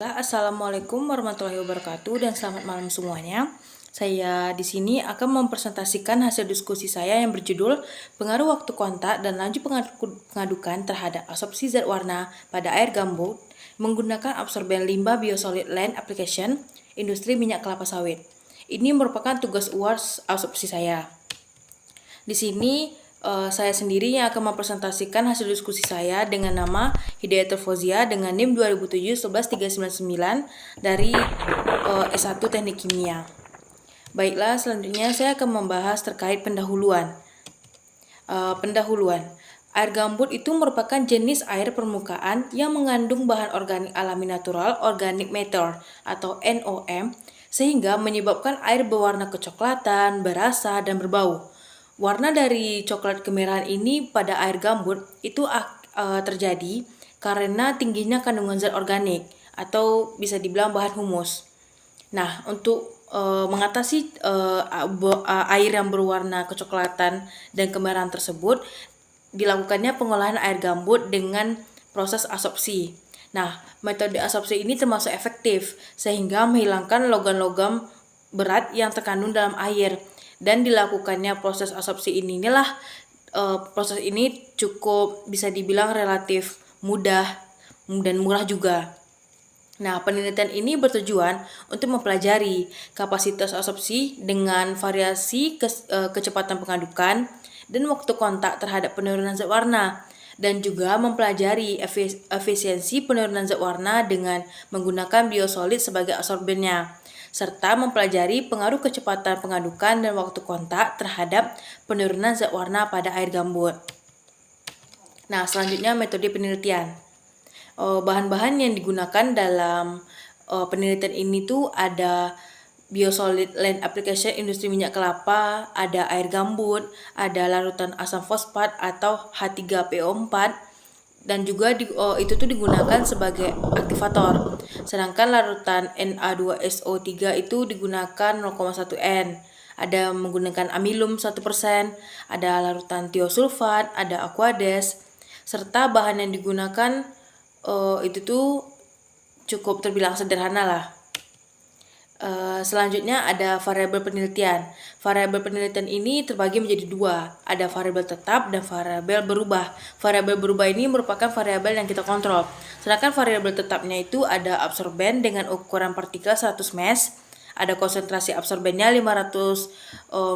Assalamualaikum warahmatullahi wabarakatuh dan selamat malam semuanya. Saya di sini akan mempresentasikan hasil diskusi saya yang berjudul Pengaruh Waktu Kontak dan Laju Pengadukan terhadap Absorpsi Zat Warna pada Air Gambut menggunakan absorben limbah Biosolid Land Application Industri Minyak Kelapa Sawit. Ini merupakan tugas UAS absorpsi saya. Di sini saya sendiri yang akan mempresentasikan hasil diskusi saya dengan nama Hidayatul Fauzia dengan NIM 2007-11399 dari S1 Teknik Kimia. Baiklah, selanjutnya saya akan membahas terkait pendahuluan. Air gambut itu merupakan jenis air permukaan yang mengandung bahan organik alami natural, organic matter atau NOM, sehingga menyebabkan air berwarna kecoklatan, berasa, dan berbau. Warna dari coklat kemerahan ini pada air gambut itu terjadi karena tingginya kandungan zat organik atau bisa dibilang bahan humus. Nah, untuk mengatasi air yang berwarna kecoklatan dan kemerahan tersebut, dilakukannya pengolahan air gambut dengan proses absorpsi. Nah, metode absorpsi ini termasuk efektif sehingga menghilangkan logam-logam berat yang terkandung dalam air. Dan dilakukannya proses absorpsi inilah proses ini cukup bisa dibilang relatif mudah dan murah juga. Nah, penelitian ini bertujuan untuk mempelajari kapasitas absorpsi dengan variasi kecepatan pengadukan dan waktu kontak terhadap penurunan zat warna, dan juga mempelajari efisiensi penurunan zat warna dengan menggunakan biosolid sebagai absorbennya, serta mempelajari pengaruh kecepatan pengadukan dan waktu kontak terhadap penurunan zat warna pada air gambut. Nah, selanjutnya metode penelitian. Bahan-bahan yang digunakan dalam penelitian ini tuh ada Biosolid Land Application Industri Minyak Kelapa, ada air gambut, ada larutan asam fosfat atau H3PO4, dan juga itu tuh digunakan sebagai aktivator. Sedangkan larutan Na2SO3 itu digunakan 0,1 N. Ada menggunakan amilum 1%, ada larutan tiosulfat, ada aquades, serta bahan yang digunakan itu tuh cukup terbilang sederhana lah. Selanjutnya ada variabel penelitian. Variabel penelitian ini terbagi menjadi dua, ada variabel tetap dan variabel berubah. Variabel berubah ini merupakan variabel yang kita kontrol. Sedangkan variabel tetapnya itu ada absorben dengan ukuran partikel 100 mesh, ada konsentrasi absorbennya 500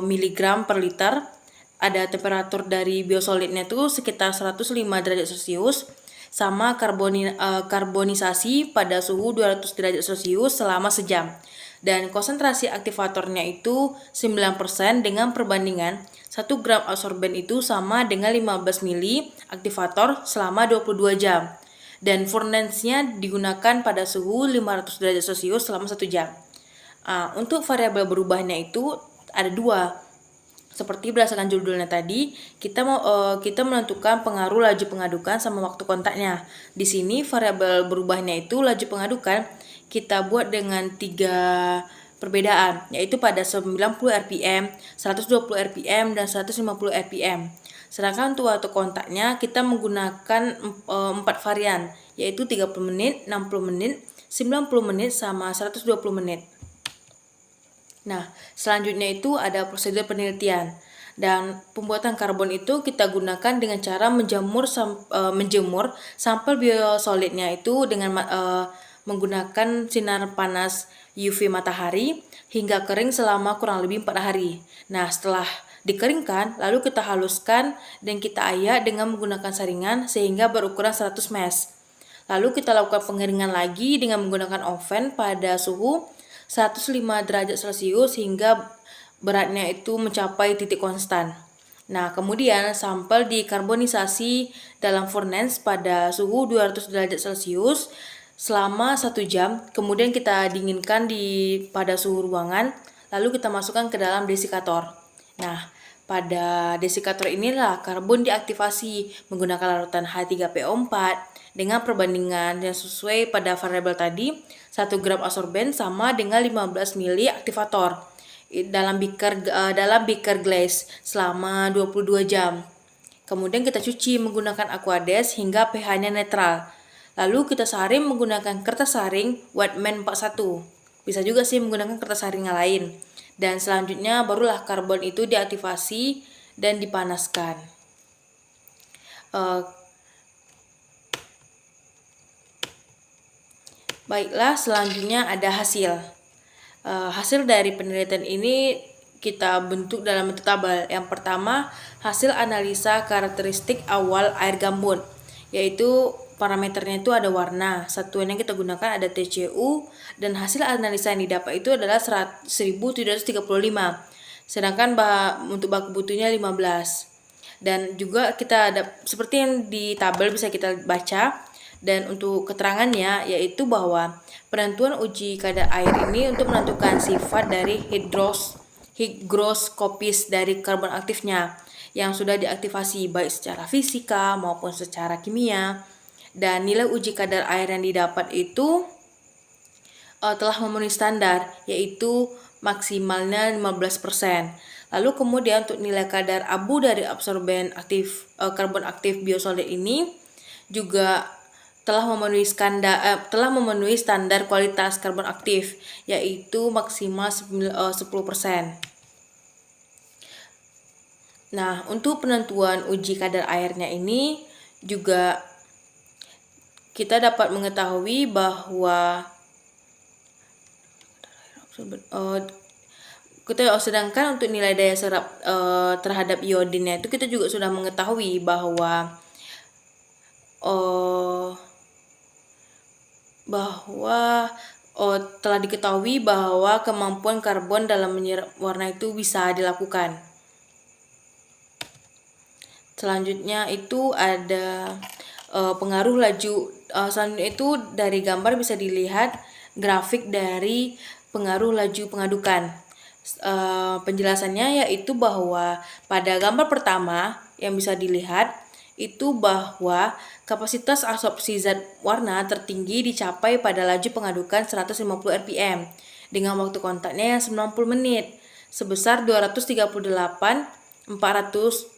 mg per liter, ada temperatur dari biosolidnya itu sekitar 105 derajat Celcius, sama karbonisasi pada suhu 200 derajat Celcius selama sejam. Dan konsentrasi aktivatornya itu 9% dengan perbandingan 1 gram absorben itu sama dengan 15 mili aktivator selama 22 jam. Dan furnace-nya digunakan pada suhu 500 derajat Celcius selama 1 jam. Untuk variabel berubahnya itu ada dua. Seperti berdasarkan judulnya tadi, kita menentukan pengaruh laju pengadukan sama waktu kontaknya. Di sini variabel berubahnya itu laju pengadukan kita buat dengan 3 perbedaan, yaitu pada 90 rpm, 120 rpm, dan 150 rpm. Sedangkan untuk waktu kontaknya kita menggunakan 4 varian, yaitu 30 menit, 60 menit, 90 menit, sama 120 menit. Nah, selanjutnya itu ada prosedur penelitian. Dan pembuatan karbon itu kita gunakan dengan cara menjemur sampel biosolidnya itu dengan menggunakan sinar panas UV matahari hingga kering selama kurang lebih 4 hari. Nah, setelah dikeringkan, lalu kita haluskan dan kita ayak dengan menggunakan saringan sehingga berukuran 100 mesh. Lalu kita lakukan pengeringan lagi dengan menggunakan oven pada suhu 105 derajat Celcius hingga beratnya itu mencapai titik konstan. Nah, kemudian sampel dikarbonisasi dalam furnace pada suhu 200 derajat Celcius selama 1 jam, kemudian kita dinginkan pada suhu ruangan, lalu kita masukkan ke dalam desikator. Nah, pada desikator inilah karbon diaktifasi menggunakan larutan H3PO4 dengan perbandingan yang sesuai pada variabel tadi, 1 gram absorben sama dengan 15 mili aktivator dalam beaker glass selama 22 jam. Kemudian kita cuci menggunakan aquades hingga pH-nya netral. Lalu kita saring menggunakan kertas saring Whitman 41. Bisa juga sih menggunakan kertas saring yang lain. Dan selanjutnya barulah karbon itu diaktifasi dan dipanaskan. Baiklah, selanjutnya ada hasil. Hasil dari penelitian ini kita bentuk dalam bentuk tabel. Yang pertama, hasil analisa karakteristik awal air gambut, yaitu parameternya itu ada warna, satuan yang kita gunakan ada TCU, dan hasil analisa yang didapat itu adalah 1735. Sedangkan untuk baku mutunya 15. Dan juga kita ada seperti yang di tabel bisa kita baca. Dan untuk keterangannya yaitu bahwa penentuan uji kadar air ini untuk menentukan sifat dari higroskopis dari karbon aktifnya yang sudah diaktifasi baik secara fisika maupun secara kimia. Dan nilai uji kadar air yang didapat itu telah memenuhi standar, yaitu maksimalnya 15%. Lalu kemudian untuk nilai kadar abu dari absorben aktif karbon aktif biosolid ini juga telah memenuhi standar kualitas karbon aktif, yaitu maksimal 10%. Nah, untuk penentuan uji kadar airnya ini juga kita dapat mengetahui bahwa sedangkan untuk nilai daya serap terhadap iodinnya itu kita juga sudah mengetahui bahwa telah diketahui bahwa kemampuan karbon dalam menyerap warna itu bisa dilakukan. Selanjutnya itu ada pengaruh laju. Selanjutnya itu dari gambar bisa dilihat grafik dari pengaruh laju pengadukan. Penjelasannya yaitu bahwa pada gambar pertama yang bisa dilihat itu bahwa kapasitas absorpsi zat warna tertinggi dicapai pada laju pengadukan 150 rpm dengan waktu kontaknya yang 90 menit sebesar 238.400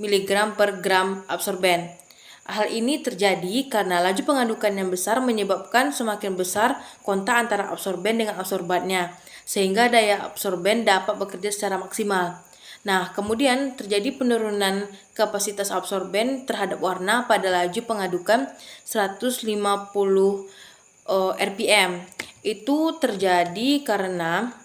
mg per gram absorben. Hal ini terjadi karena laju pengadukan yang besar menyebabkan semakin besar kontak antara absorben dengan absorbatnya, sehingga daya absorben dapat bekerja secara maksimal. Nah, kemudian terjadi penurunan kapasitas absorben terhadap warna pada laju pengadukan 150 rpm. Itu terjadi karena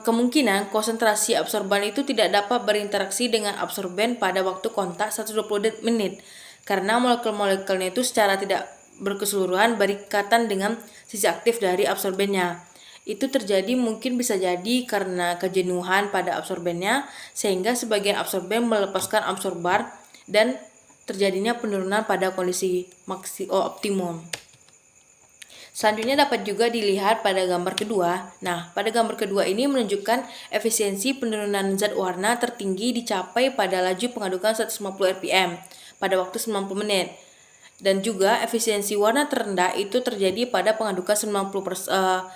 kemungkinan konsentrasi absorban itu tidak dapat berinteraksi dengan absorben pada waktu kontak 120 menit karena molekul-molekulnya itu secara tidak berkeseluruhan berikatan dengan sisi aktif dari absorbennya. Itu terjadi mungkin bisa jadi karena kejenuhan pada absorbennya sehingga sebagian absorben melepaskan absorbar dan terjadinya penurunan pada kondisi optimum. Selanjutnya dapat juga dilihat pada gambar kedua. Nah, pada gambar kedua ini menunjukkan efisiensi penurunan zat warna tertinggi dicapai pada laju pengadukan 150 rpm pada waktu 90 menit. Dan juga efisiensi warna terendah itu terjadi pada pengadukan 90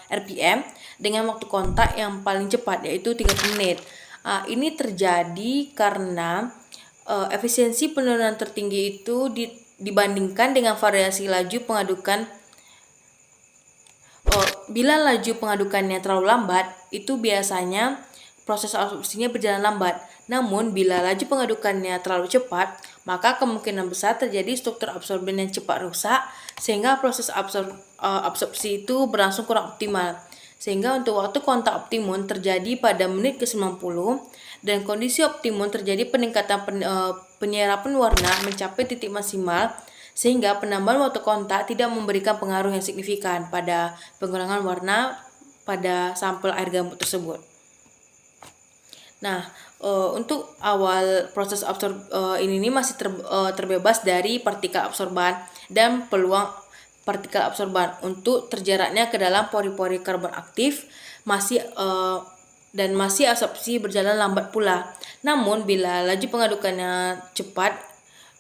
rpm dengan waktu kontak yang paling cepat yaitu 30 menit. Ini terjadi karena efisiensi penurunan tertinggi itu dibandingkan dengan variasi laju pengadukan. Bila laju pengadukannya terlalu lambat, itu biasanya proses absorpsinya berjalan lambat. Namun, bila laju pengadukannya terlalu cepat, maka kemungkinan besar terjadi struktur absorben yang cepat rusak, sehingga proses absorpsi itu berlangsung kurang optimal. Sehingga untuk waktu kontak optimum terjadi pada menit ke-90, dan kondisi optimum terjadi peningkatan penyerapan warna mencapai titik maksimal, sehingga penambahan waktu kontak tidak memberikan pengaruh yang signifikan pada pengurangan warna pada sampel air gambut tersebut. Nah, untuk awal proses ini masih terbebas dari partikel absorban dan peluang partikel absorban. Untuk terjaraknya ke dalam pori-pori karbon aktif masih absorpsi berjalan lambat pula. Namun bila laju pengadukannya cepat,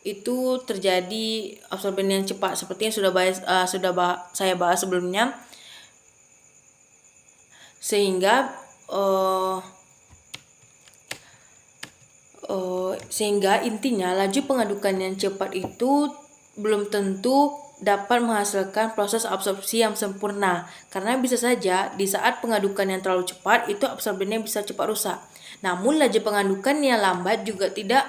itu terjadi absorben yang cepat seperti yang sudah saya bahas sebelumnya, sehingga intinya laju pengadukan yang cepat itu belum tentu dapat menghasilkan proses absorpsi yang sempurna, karena bisa saja di saat pengadukan yang terlalu cepat itu absorbennya bisa cepat rusak. Namun laju pengadukan yang lambat juga tidak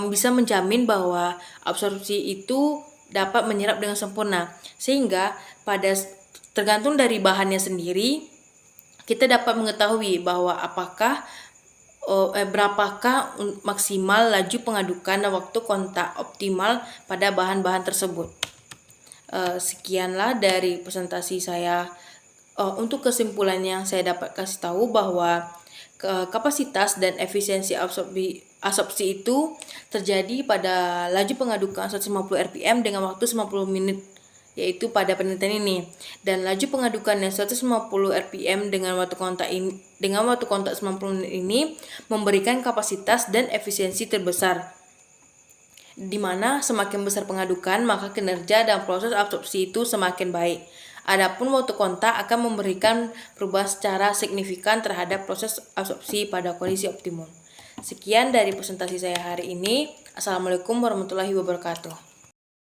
bisa menjamin bahwa absorpsi itu dapat menyerap dengan sempurna, sehingga tergantung dari bahannya sendiri kita dapat mengetahui bahwa berapakah maksimal laju pengadukan dan waktu kontak optimal pada bahan-bahan tersebut. Sekianlah dari presentasi saya. Untuk kesimpulannya, saya dapat kasih tahu bahwa kapasitas dan efisiensi absorpsi itu terjadi pada laju pengadukan 150 rpm dengan waktu 90 menit, yaitu pada penelitian ini. Dan laju pengadukan yang 150 rpm dengan waktu kontak 90 menit ini memberikan kapasitas dan efisiensi terbesar, di mana semakin besar pengadukan maka kinerja dan proses absorpsi itu semakin baik. Adapun waktu kontak akan memberikan perubahan secara signifikan terhadap proses absorpsi pada kondisi optimum. Sekian dari presentasi saya hari ini. Assalamualaikum warahmatullahi wabarakatuh.